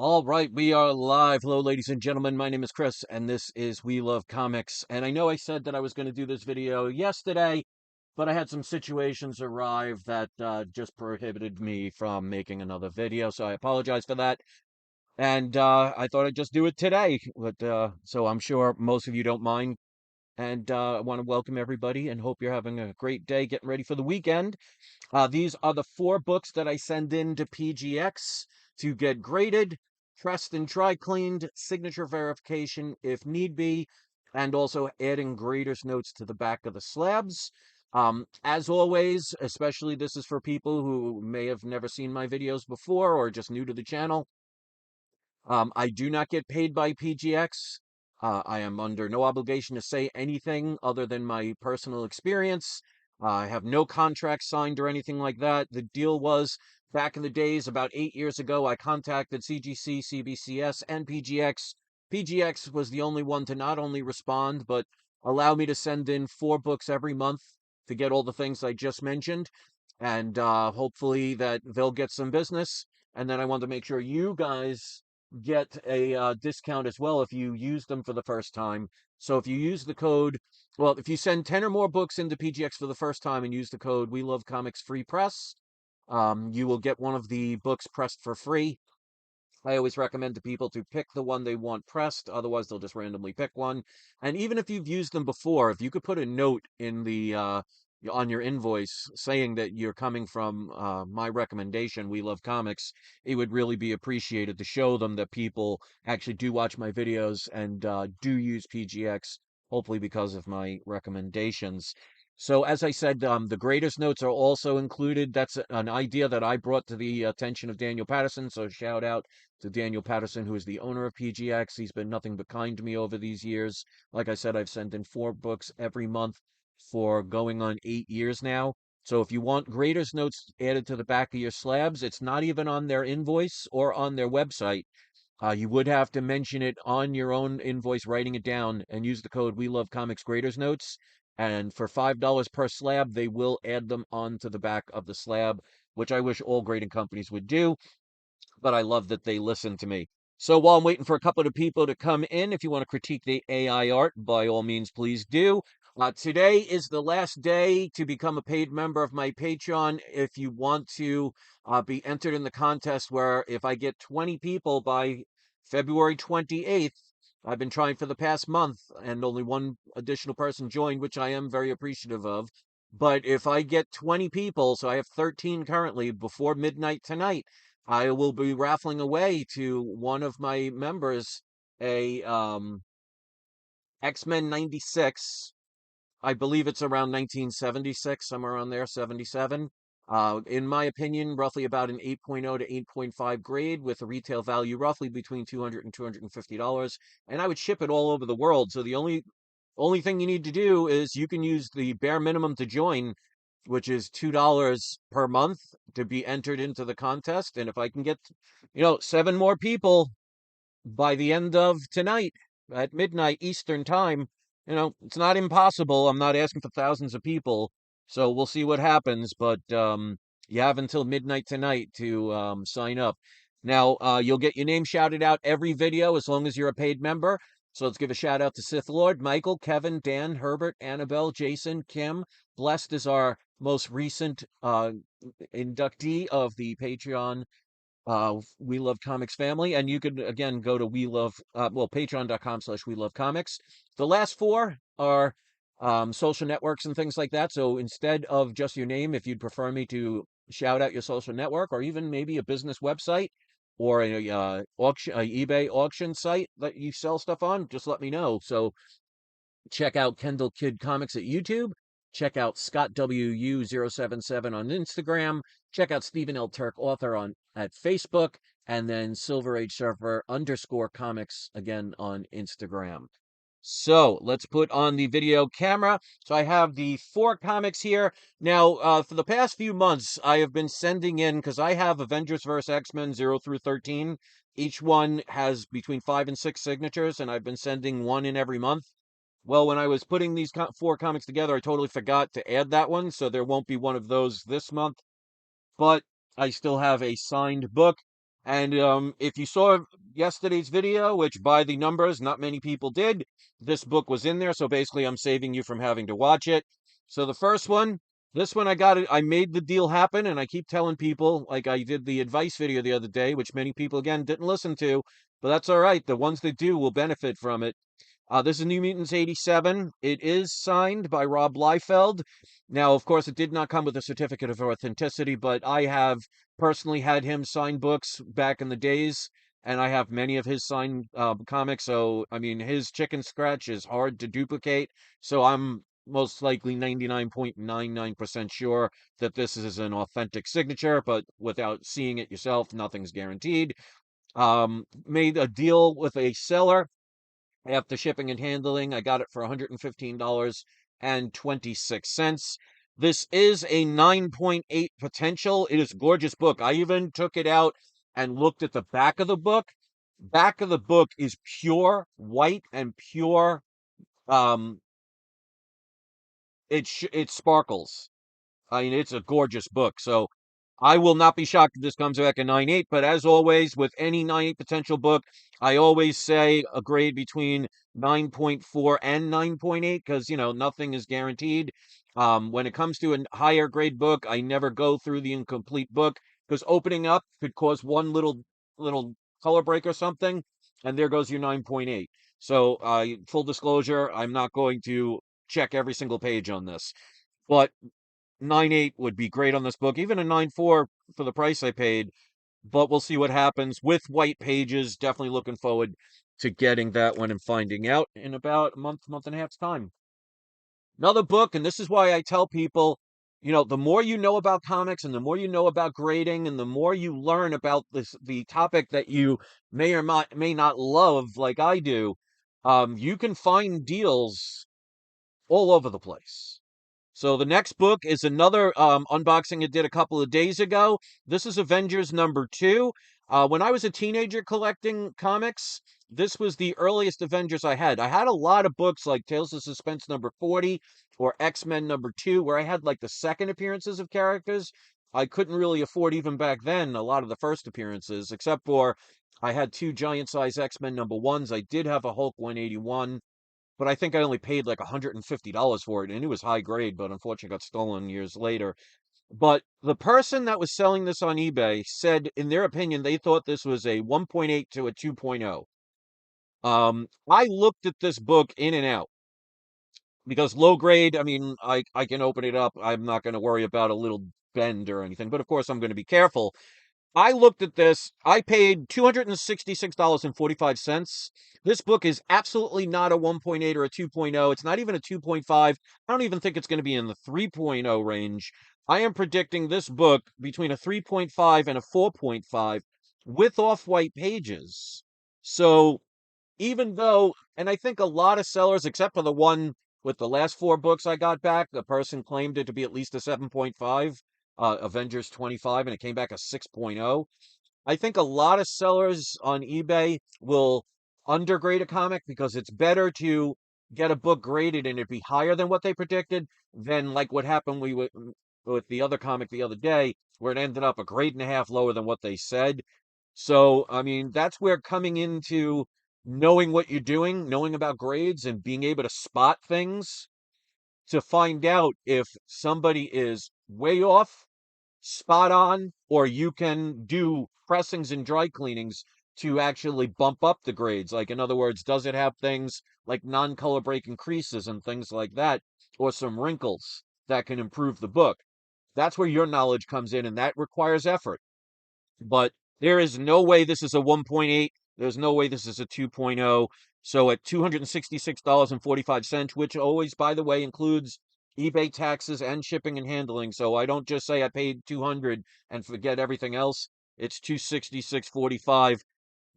All right, we are live. Hello, ladies and gentlemen. My name is Chris, and this is We Love Comics. And I know I said that I was going to do this video yesterday, but I had some situations arrive that just prohibited me from making another video. So I apologize for that. And I thought I'd just do it today. But so I'm sure most of you don't mind. And I want to welcome everybody and hope you're having a great day getting ready for the weekend. These are the 4 books that I send in to PGX to get graded, pressed and dry cleaned, signature verification if need be, and also adding grader's notes to the back of the slabs. As always, especially this is for people who may have never seen my videos before or just new to the channel. I do not get paid by PGX. I am under no obligation to say anything other than my personal experience. I have no contract signed or anything like that. The deal was back in the days, about 8 years ago, I contacted CGC, CBCS, and PGX. PGX was the only one to not only respond, but allow me to send in 4 books every month to get all the things I just mentioned. And hopefully that they'll get some business. And then I want to make sure you guys get a discount as well if you use them for the first time. So if you use the code, well, if you send 10 or more books into PGX for the first time and use the code We Love Comics Free Press, you will get one of the books pressed for free. I always recommend to people to pick the one they want pressed, otherwise they'll just randomly pick one. And even if you've used them before, if you could put a note in the on your invoice saying that you're coming from my recommendation, We Love Comics, it would really be appreciated to show them that people actually do watch my videos and do use PGX, hopefully because of my recommendations. So as I said, the graders notes are also included. That's an idea that I brought to the attention of Daniel Patterson. So shout out to Daniel Patterson, who is the owner of PGX. He's been nothing but kind to me over these years. Like I said, I've sent in 4 books every month for going on 8 years now. So if you want graders notes added to the back of your slabs, it's not even on their invoice or on their website. You would have to mention it on your own invoice, writing it down, and use the code We Love Comics Graders Notes. And for $5 per slab, they will add them onto the back of the slab, which I wish all grading companies would do, but I love that they listen to me. So while I'm waiting for a couple of people to come in, if you want to critique the AI art, by all means, please do. Today is the last day to become a paid member of my Patreon. If you want to be entered in the contest where if I get 20 people by February 28th, I've been trying for the past month and only one additional person joined, which I am very appreciative of. But if I get 20 people, so I have 13 currently, before midnight tonight, I will be raffling away to one of my members a X-Men 96. I believe it's around 1976, somewhere around there, 77. In my opinion, roughly about an 8.0 to 8.5 grade with a retail value roughly between $200 and $250. And I would ship it all over the world. So the only thing you need to do is you can use the bare minimum to join, which is $2 per month to be entered into the contest. And if I can get, 7 more people by the end of tonight at midnight Eastern time, it's not impossible. I'm not asking for thousands of people, so we'll see what happens. But you have until midnight tonight to sign up. Now, you'll get your name shouted out every video as long as you're a paid member. So let's give a shout out to Sith Lord, Michael, Kevin, Dan, Herbert, Annabelle, Jason, Kim. Blessed is our most recent inductee of the Patreon We Love Comics family. And you could again go to patreon.com/We Love Comics. The last 4 are social networks and things like that. So instead of just your name, if you'd prefer me to shout out your social network or even maybe a business website or a auction, a eBay auction site that you sell stuff on, just let me know. So check out Kendall Kid Comics at YouTube. Check out Scott WU077 on Instagram. Check out Stephen L. Turk Author on at Facebook. And then Silver Age Surfer _comics again on Instagram. So let's put on the video camera. So I have the 4 comics here. Now, for the past few months, I have been sending in, because I have Avengers vs. X-Men 0 through 13. Each one has between 5 and 6 signatures, and I've been sending one in every month. Well, when I was putting these 4 comics together, I totally forgot to add that one, so there won't be one of those this month. But I still have a signed book. And if you saw yesterday's video, which by the numbers, not many people did, this book was in there. So basically, I'm saving you from having to watch it. So the first one, this one I got it. I made the deal happen, and I keep telling people, like I did the advice video the other day, which many people again didn't listen to, but that's all right. The ones that do will benefit from it. This is New Mutants 87. It is signed by Rob Liefeld. Now, of course, it did not come with a certificate of authenticity, but I have personally had him sign books back in the days, and I have many of his signed comics. So, I mean, his chicken scratch is hard to duplicate. So, I'm most likely 99.99% sure that this is an authentic signature, but without seeing it yourself, nothing's guaranteed. Made a deal with a seller after shipping and handling. I got it for $115.26. This is a 9.8 potential. It is a gorgeous book. I even took it out and looked at the back of the book. Back of the book is pure white and pure um it sparkles. I mean, it's a gorgeous book. So I will not be shocked if this comes back a 9.8, but as always, with any 9.8 potential book, I always say a grade between 9.4 and 9.8 because, nothing is guaranteed. When it comes to a higher grade book, I never go through the incomplete book because opening up could cause one little color break or something, and there goes your 9.8. So, full disclosure, I'm not going to check every single page on this. But 9.8 would be great on this book, even a 9.4 for the price I paid. But we'll see what happens with white pages. Definitely looking forward to getting that one and finding out in about a month and a half's time. Another book, and this is why I tell people, the more you know about comics and the more you know about grading and the more you learn about the topic that you may not love like I do, you can find deals all over the place. So the next book is another unboxing I did a couple of days ago. This is Avengers #2. When I was a teenager collecting comics, this was the earliest Avengers I had. I had a lot of books like Tales of Suspense #40 or X-Men #2, where I had like the second appearances of characters. I couldn't really afford even back then a lot of the first appearances, except for I had two giant size X-Men #1s. I did have a Hulk 181, but I think I only paid like $150 for it, and it was high grade, but unfortunately got stolen years later. But the person that was selling this on eBay said, in their opinion, they thought this was a 1.8 to a 2.0. I looked at this book in and out because low grade, I mean, I can open it up. I'm not going to worry about a little bend or anything, but of course I'm going to be careful. I looked at this. I paid $266.45. This book is absolutely not a 1.8 or a 2.0. It's not even a 2.5. I don't even think it's going to be in the 3.0 range. I am predicting this book between a 3.5 and a 4.5 with off-white pages. So even though, and I think a lot of sellers, except for the one with the last four books I got back, the person claimed it to be at least a 7.5, Avengers 25, and it came back a 6.0. I think a lot of sellers on eBay will undergrade a comic because it's better to get a book graded and it be higher than what they predicted than like what happened with the other comic the other day, where it ended up a grade and a half lower than what they said. So, I mean, that's where coming into knowing what you're doing, knowing about grades, and being able to spot things to find out if somebody is way off, spot on, or you can do pressings and dry cleanings to actually bump up the grades. Like, in other words, does it have things like non-color breaking creases and things like that, or some wrinkles that can improve the book? That's where your knowledge comes in, and that requires effort. But there is no way this is a 1.8. There's no way this is a 2.0. So at $266.45, which always, by the way, includes eBay taxes and shipping and handling. So I don't just say I paid 200 and forget everything else. It's 266.45.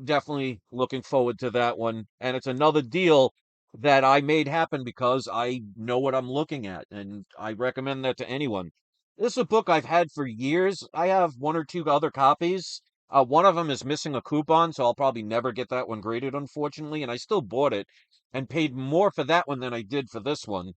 Definitely looking forward to that one. And it's another deal that I made happen because I know what I'm looking at, and I recommend that to anyone. This is a book I've had for years. I have one or two other copies. One of them is missing a coupon, so I'll probably never get that one graded, unfortunately. And I still bought it and paid more for that one than I did for this one.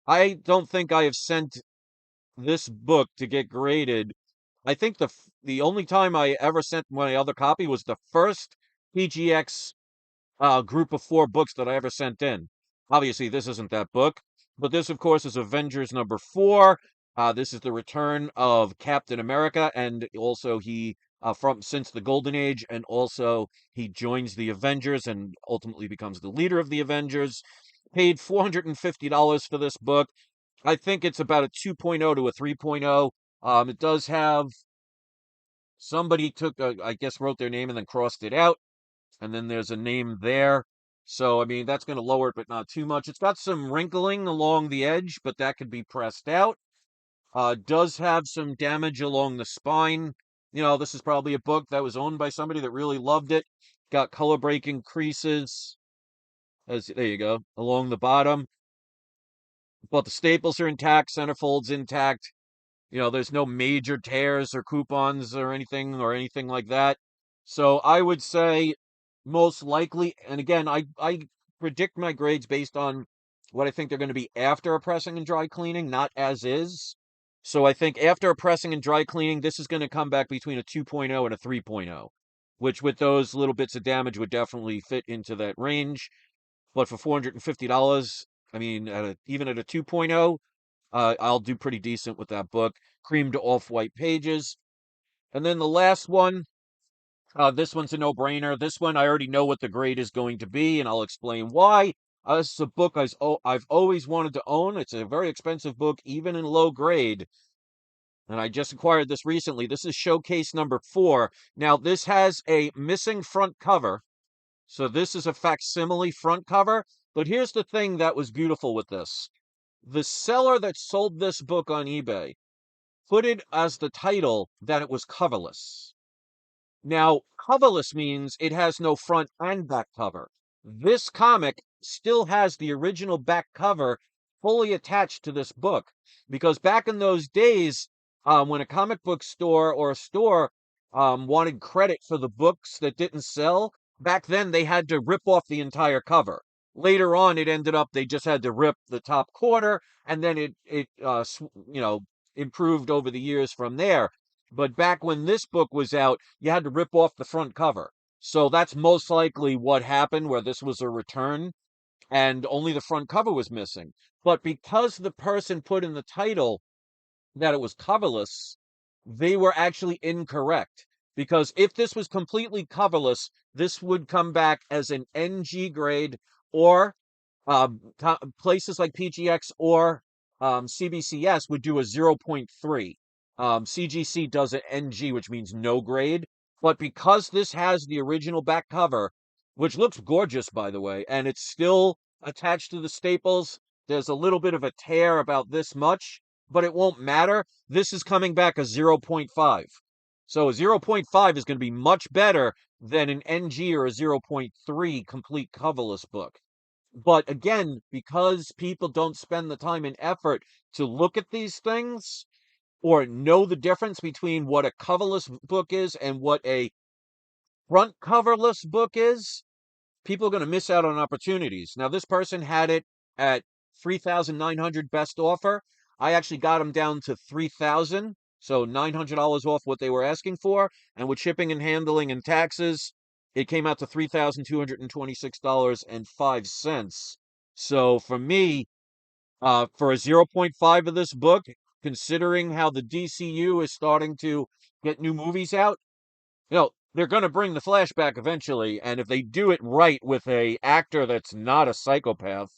I don't think I have sent this book to get graded I think the only time I ever sent my other copy was the first PGX group of 4 books that I ever sent in. Obviously, this isn't that book, but this, of course, is Avengers #4. This is the return of Captain America, and also he from since the Golden Age, and also he joins the Avengers and ultimately becomes the leader of the Avengers. Paid $450 for this book. I think it's about a 2.0 to a 3.0. It does have somebody took, I guess, wrote their name and then crossed it out, and then there's a name there. So, I mean, that's going to lower it, but not too much. It's got some wrinkling along the edge, but that could be pressed out. Does have some damage along the spine. You know, this is probably a book that was owned by somebody that really loved it. Got color breaking creases, as there you go, along the bottom. But the staples are intact, centerfold's intact. You know, there's no major tears or coupons or anything like that. So I would say most likely, and again, I predict my grades based on what I think they're going to be after a pressing and dry cleaning, not as is. So I think after a pressing and dry cleaning, this is going to come back between a 2.0 and a 3.0, which with those little bits of damage would definitely fit into that range. But for $450, I mean, even at a 2.0, I'll do pretty decent with that book. Creamed off-white pages. And then the last one, this one's a no-brainer. This one, I already know what the grade is going to be, and I'll explain why. This is a book I've always wanted to own. It's a very expensive book, even in low grade. And I just acquired this recently. This is Showcase #4. Now, this has a missing front cover. So this is a facsimile front cover. But here's the thing that was beautiful with this. The seller that sold this book on eBay put it as the title that it was coverless. Now, coverless means it has no front and back cover. This comic still has the original back cover fully attached to this book because back in those days, when a comic book store or a store wanted credit for the books that didn't sell, back then they had to rip off the entire cover. Later on, it ended up they just had to rip the top quarter, and then you know, improved over the years from there. But back when this book was out, you had to rip off the front cover. So that's most likely what happened, where this was a return and only the front cover was missing. But because the person put in the title that it was coverless, they were actually incorrect. Because if this was completely coverless, this would come back as an NG grade, or places like PGX or CBCS would do a 0.3. CGC does an NG, which means no grade. But because this has the original back cover, which looks gorgeous, by the way, and it's still attached to the staples, there's a little bit of a tear about this much, but it won't matter. This is coming back a 0.5. So a 0.5 is going to be much better than an NG or a 0.3 complete coverless book. But again, because people don't spend the time and effort to look at these things or know the difference between what a coverless book is and what a front coverless book is, people are going to miss out on opportunities. Now, this person had it at 3,900 best offer. I actually got them down to 3,000, so $900 off what they were asking for. And with shipping and handling and taxes, it came out to $3,226.05. So for me, for a 0.5 of this book, considering how the DCU is starting to get new movies out, you know, they're going to bring the Flash back eventually, and if they do it right with a actor that's not a psychopath,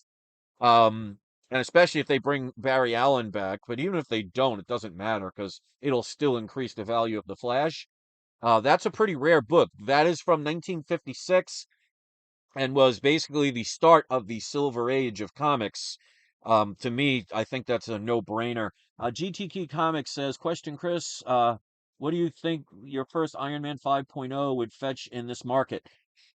um, and especially if they bring Barry Allen back, but even if they don't, it doesn't matter because it'll still increase the value of the Flash. That's a pretty rare book. That is from 1956 and was basically the start of the Silver Age of comics. To me, I think that's a no-brainer. GTK Comics says, question, Chris, what do you think your first Iron Man 5.0 would fetch in this market?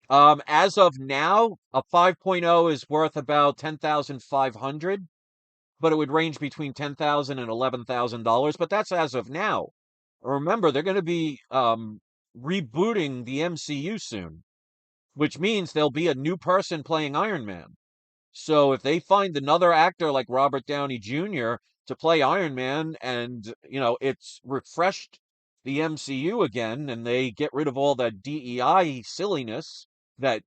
As of now, a 5.0 is worth about 10,500, but it would range between 10,000 and $11,000, but that's as of now. Remember, they're going to be rebooting the MCU soon, which means there'll be a new person playing Iron Man. So if they find another actor like Robert Downey Jr. to play Iron Man and, you know, it's refreshed the MCU again and they get rid of all that DEI silliness that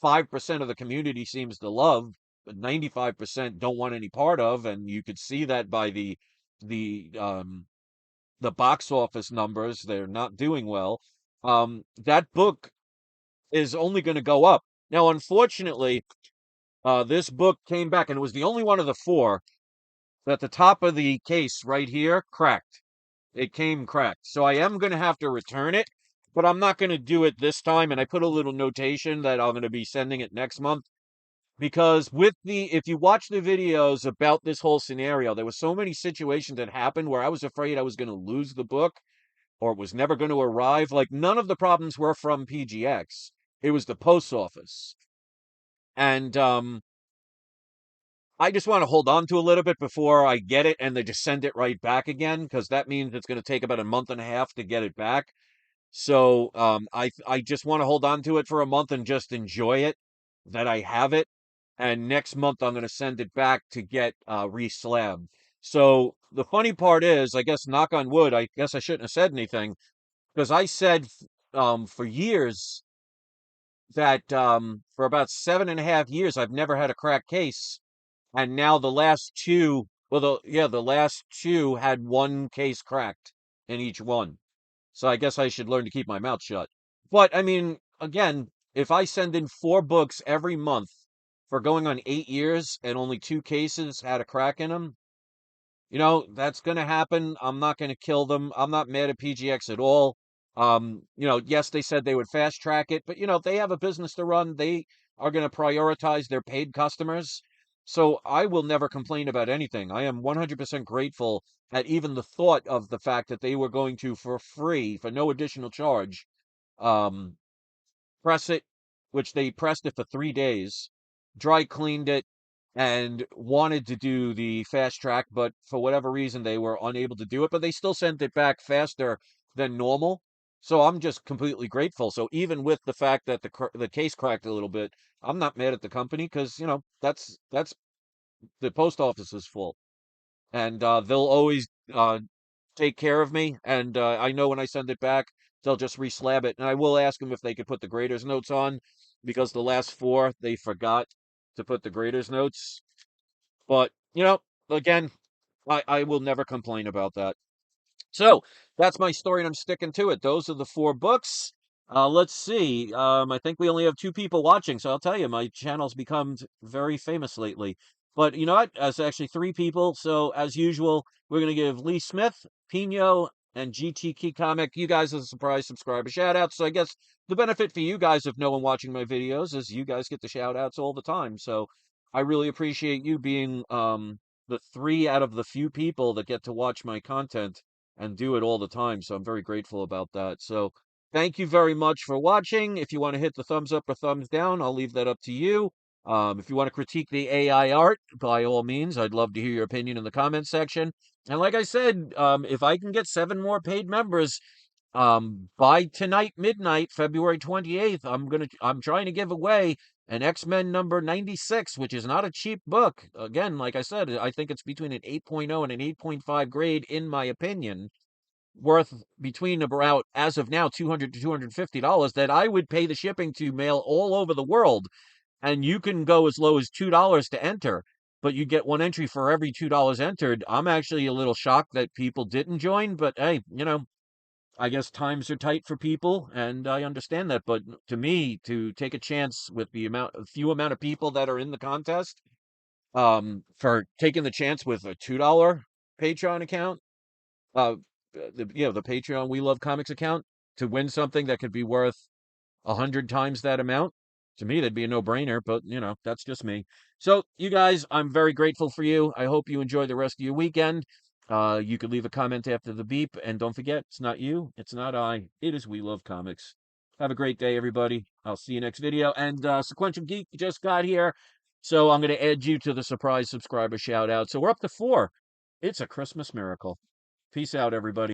5% of the community seems to love, but 95% don't want any part of, and you could see that by the the box office numbers. They're not doing well. That book is only going to go up. Now, unfortunately, this book came back, and it was the only one of the four that the top of the case right here cracked. It came cracked. So I am going to have to return it, but I'm not going to do it this time. And I put a little notation that I'm going to be sending it next month because if you watch the videos about this whole scenario, there were so many situations that happened where I was afraid I was going to lose the book or it was never going to arrive. Like none of the problems were from PGX. It was the post office. And I just want to hold on to a little bit before I get it and they just send it right back again because that means it's going to take about a month and a half to get it back. So I just want to hold on to it for a month and just enjoy it that I have it. And next month I'm going to send it back to get re-slabbed. So the funny part is, I guess knock on wood, I guess I shouldn't have said anything because I said for years that for about 7.5 years I've never had a cracked case, and now the last two, well, the last two had one case cracked in each one. So I guess I should learn to keep my mouth shut. But I mean, again, if I send in 4 books every month for going on 8 years and only 2 cases had a crack in them, that's going to happen. I'm not going to kill them. I'm not mad at PGX at all. Yes, they said they would fast track it, but they have a business to run. They are going to prioritize their paid customers. So I will never complain about anything. I am 100% grateful at even the thought of the fact that they were going to, for free, for no additional charge, um, press it, which they pressed it for 3 days, dry cleaned it, and wanted to do the fast track, but for whatever reason they were unable to do it. But they still sent it back faster than normal. So I'm just completely grateful. So even with the fact that the case cracked a little bit, I'm not mad at the company because that's the post office is full, and they'll always take care of me. And I know when I send it back, they'll just reslab it. And I will ask them if they could put the grader's notes on because the last four, they forgot to put the grader's notes. But, again, I will never complain about that. So that's my story, and I'm sticking to it. Those are the 4 books. Let's see. I think we only have 2 people watching, so I'll tell you, my channel's become very famous lately. But you know what? It's actually 3 people. So as usual, we're gonna give Lee Smith, Pino, and GT Key Comic, you guys as a surprise subscriber shout out. So I guess the benefit for you guys of no one watching my videos is you guys get the shout outs all the time. So I really appreciate you being the 3 out of the few people that get to watch my content and do it all the time. So I'm very grateful about that. So thank you very much for watching. If you want to hit the thumbs up or thumbs down, I'll leave that up to you. If you want to critique the AI art, by all means, I'd love to hear your opinion in the comments section. And like I said, if I can get 7 more paid members, by tonight midnight, February 28th, I'm trying to give away an X-Men number 96, which is not a cheap book. Again, like I said, I think it's between an 8.0 and an 8.5 grade, in my opinion, worth between about, as of now, $200 to $250 that I would pay the shipping to mail all over the world. And you can go as low as $2 to enter, but you get 1 entry for every $2 entered. I'm actually a little shocked that people didn't join, but hey, I guess times are tight for people, and I understand that. But to me, to take a chance with the few amount of people that are in the contest, for taking the chance with a $2 Patreon account, uh, the Patreon We Love Comics account, to win something that could be worth 100 times that amount. To me, that'd be a no-brainer, but that's just me. So, you guys, I'm very grateful for you. I hope you enjoy the rest of your weekend. You could leave a comment after the beep, and don't forget, it's not you, it's not I, it is We Love Comics. Have a great day, everybody. I'll see you next video. And Sequential Geek just got here, so I'm going to add you to the surprise subscriber shout out. So we're up to 4. It's a Christmas miracle. Peace out, everybody.